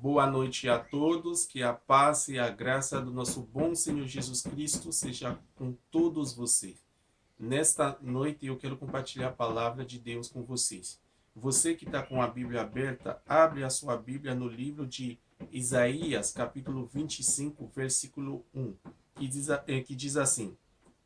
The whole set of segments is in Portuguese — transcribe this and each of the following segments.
Boa noite a todos, que a paz e a graça do nosso bom Senhor Jesus Cristo seja com todos vocês. Nesta noite eu quero compartilhar a palavra de Deus com vocês. Você que está com a Bíblia aberta, abre a sua Bíblia no livro de Isaías, capítulo 25, versículo 1, que diz assim: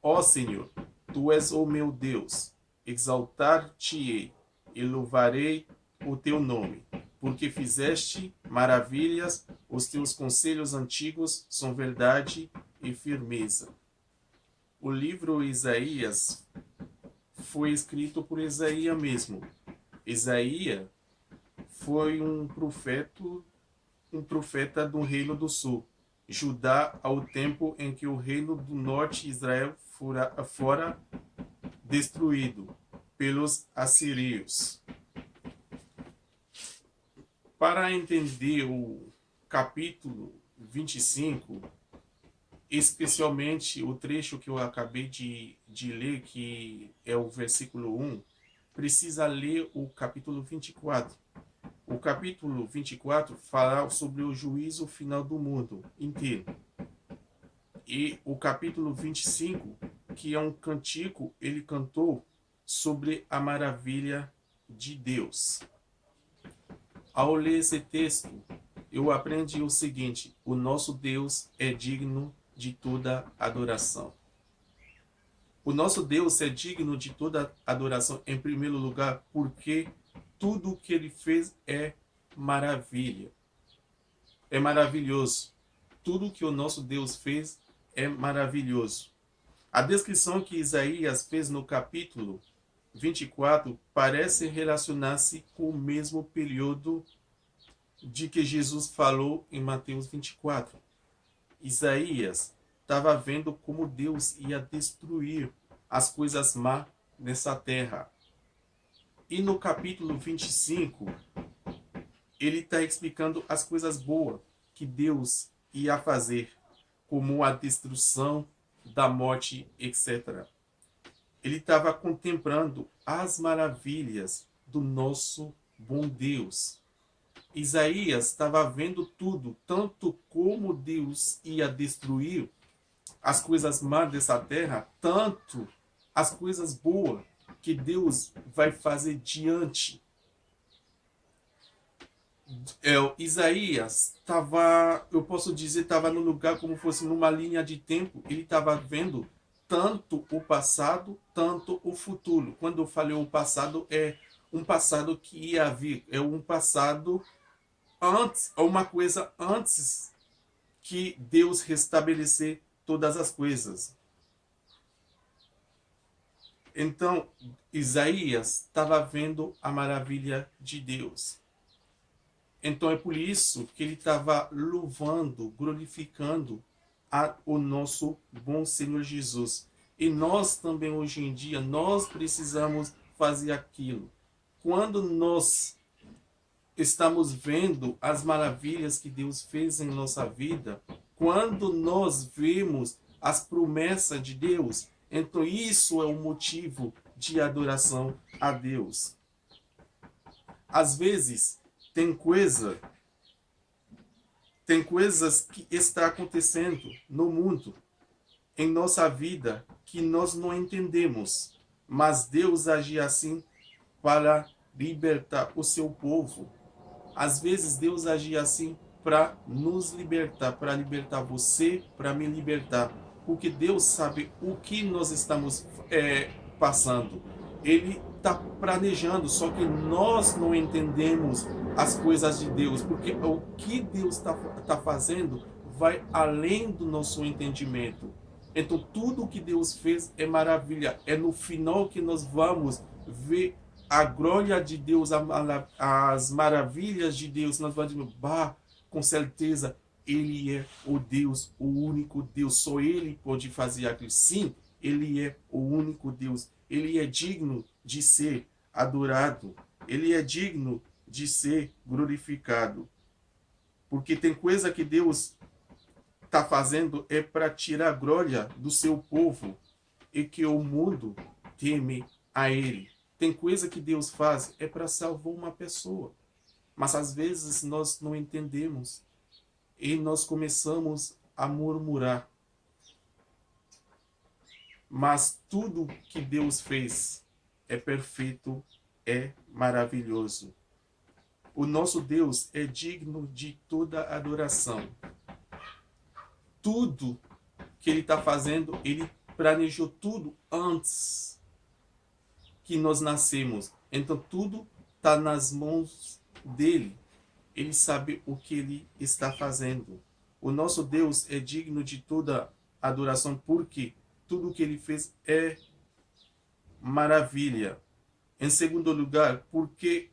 Ó Senhor, Tu és o meu Deus, exaltar-te-ei e louvarei o teu nome, porque fizeste maravilhas, os teus conselhos antigos são verdade e firmeza. O livro Isaías foi escrito por Isaías mesmo. Isaías foi um profeta do reino do sul, Judá, ao tempo em que o reino do norte, Israel, fora destruído pelos assírios. Para entender o capítulo 25, especialmente o trecho que eu acabei de ler, que é o versículo 1, precisa ler o capítulo 24. O capítulo 24 fala sobre o juízo final do mundo inteiro. E o capítulo 25, que é um cantico, ele cantou sobre a maravilha de Deus. Ao ler esse texto, eu aprendi o seguinte: o nosso Deus é digno de toda adoração. O nosso Deus é digno de toda adoração, em primeiro lugar, porque tudo o que ele fez é maravilha. É maravilhoso. Tudo que o nosso Deus fez é maravilhoso. A descrição que Isaías fez no capítulo 24 parece relacionar-se com o mesmo período de que Jesus falou em Mateus 24. Isaías estava vendo como Deus ia destruir as coisas má nessa terra. E no capítulo 25, ele está explicando as coisas boas que Deus ia fazer, como a destruição da morte, etc. Ele estava contemplando as maravilhas do nosso bom Deus. Isaías estava vendo tudo, tanto como Deus ia destruir as coisas más dessa terra, tanto as coisas boas que Deus vai fazer diante. Isaías estava, eu posso dizer, estava no lugar como fosse numa linha de tempo. Ele estava vendo tanto o passado, tanto o futuro. Quando eu falei o passado, é um passado que ia vir, é um passado antes, uma coisa antes que Deus restabelecer todas as coisas. Então, Isaías estava vendo a maravilha de Deus. Então é por isso que ele estava louvando, glorificando o nosso bom Senhor Jesus. E nós também hoje em dia, nós precisamos fazer aquilo. Quando nós estamos vendo as maravilhas que Deus fez em nossa vida, quando nós vemos as promessas de Deus, então isso é o motivo de adoração a Deus. Às vezes, tem coisas que está acontecendo no mundo, em nossa vida, que nós não entendemos, mas Deus age assim para libertar o seu povo. Às vezes Deus age assim para nos libertar, para libertar você, para me libertar, porque Deus sabe o que nós estamos passando. Ele está planejando, só que nós não entendemos as coisas de Deus, porque o que Deus está fazendo vai além do nosso entendimento. Então tudo que Deus fez é maravilha. É no final que nós vamos ver a glória de Deus, as maravilhas de Deus. Nós vamos dizer, bah, com certeza, Ele é o Deus, o único Deus. Só Ele pode fazer aquilo. Sim, Ele é o único Deus. Ele é digno de ser adorado. Ele é digno de ser glorificado. Porque tem coisa que Deus está fazendo é para tirar a glória do seu povo e que o mundo teme a Ele. Tem coisa que Deus faz é para salvar uma pessoa. Mas às vezes nós não entendemos e nós começamos a murmurar. Mas tudo que Deus fez é perfeito, é maravilhoso. O nosso Deus é digno de toda adoração. Tudo que Ele está fazendo, Ele planejou tudo antes que nós nascemos. Então tudo está nas mãos dele. Ele sabe o que Ele está fazendo. O nosso Deus é digno de toda adoração porque tudo o que Ele fez é maravilha. Em segundo lugar, porque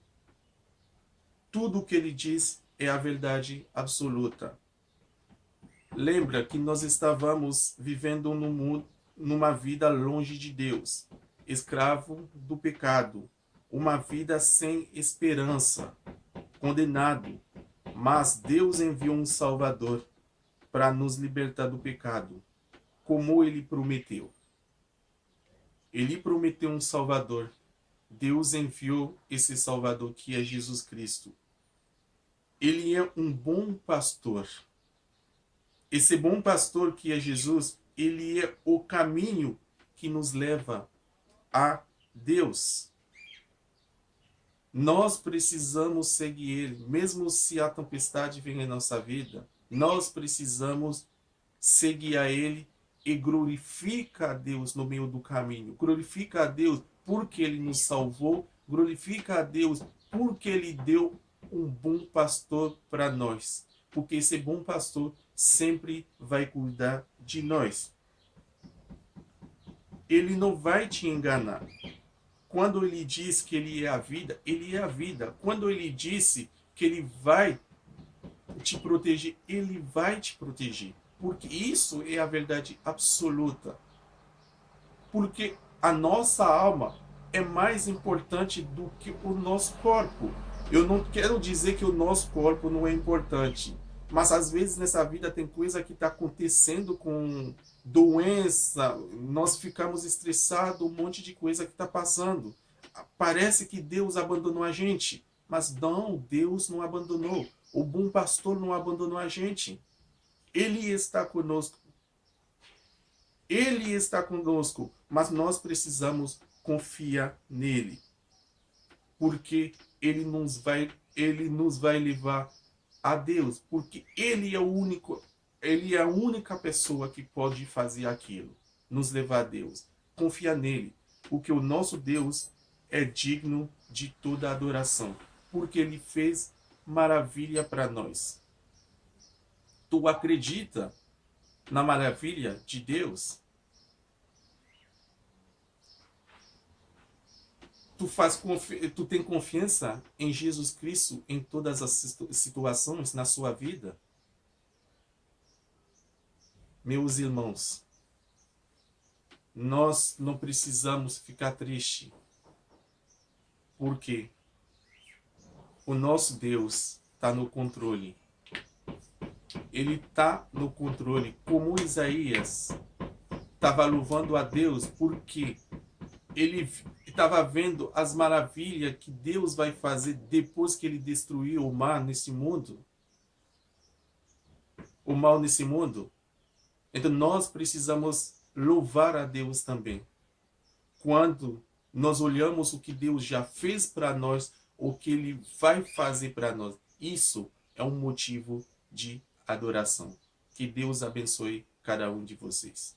tudo o que Ele diz é a verdade absoluta. Lembra que nós estávamos vivendo num mundo, numa vida longe de Deus, escravo do pecado, uma vida sem esperança, condenado. Mas Deus enviou um Salvador para nos libertar do pecado, como Ele prometeu. Ele prometeu um Salvador. Deus enviou esse Salvador que é Jesus Cristo. Ele é um bom pastor. Esse bom pastor que é Jesus, ele é o caminho que nos leva a Deus. Nós precisamos seguir ele, mesmo se a tempestade vem em nossa vida, nós precisamos seguir a ele e glorifica a Deus no meio do caminho. Glorifica a Deus porque ele nos salvou, glorifica a Deus porque ele deu um bom pastor para nós. Porque esse bom pastor sempre vai cuidar de nós. Ele não vai te enganar. Quando ele diz que ele é a vida, ele é a vida. Quando ele disse que ele vai te proteger, ele vai te proteger. Porque isso é a verdade absoluta. Porque a nossa alma é mais importante do que o nosso corpo. Eu não quero dizer que o nosso corpo não é importante. Mas às vezes nessa vida tem coisa que está acontecendo com doença, nós ficamos estressados, um monte de coisa que está passando. Parece que Deus abandonou a gente, mas não, Deus não abandonou. O bom pastor não abandonou a gente. Ele está conosco. Ele está conosco, mas nós precisamos confiar nele. Porque ele nos vai levar a Deus, porque ele é o único, ele é a única pessoa que pode fazer aquilo, nos levar a Deus. Confia nele, porque o nosso Deus é digno de toda adoração, porque ele fez maravilha para nós. Tu acredita na maravilha de Deus? Tu tem confiança em Jesus Cristo em todas as situações na sua vida? Meus irmãos, nós não precisamos ficar tristes, porque o nosso Deus está no controle. Ele está no controle, como Isaías estava louvando a Deus, porque ele estava vendo as maravilhas que Deus vai fazer depois que ele destruiu o mal nesse mundo. O mal nesse mundo. Então nós precisamos louvar a Deus também. Quando nós olhamos o que Deus já fez para nós, o que ele vai fazer para nós, isso é um motivo de adoração. Que Deus abençoe cada um de vocês.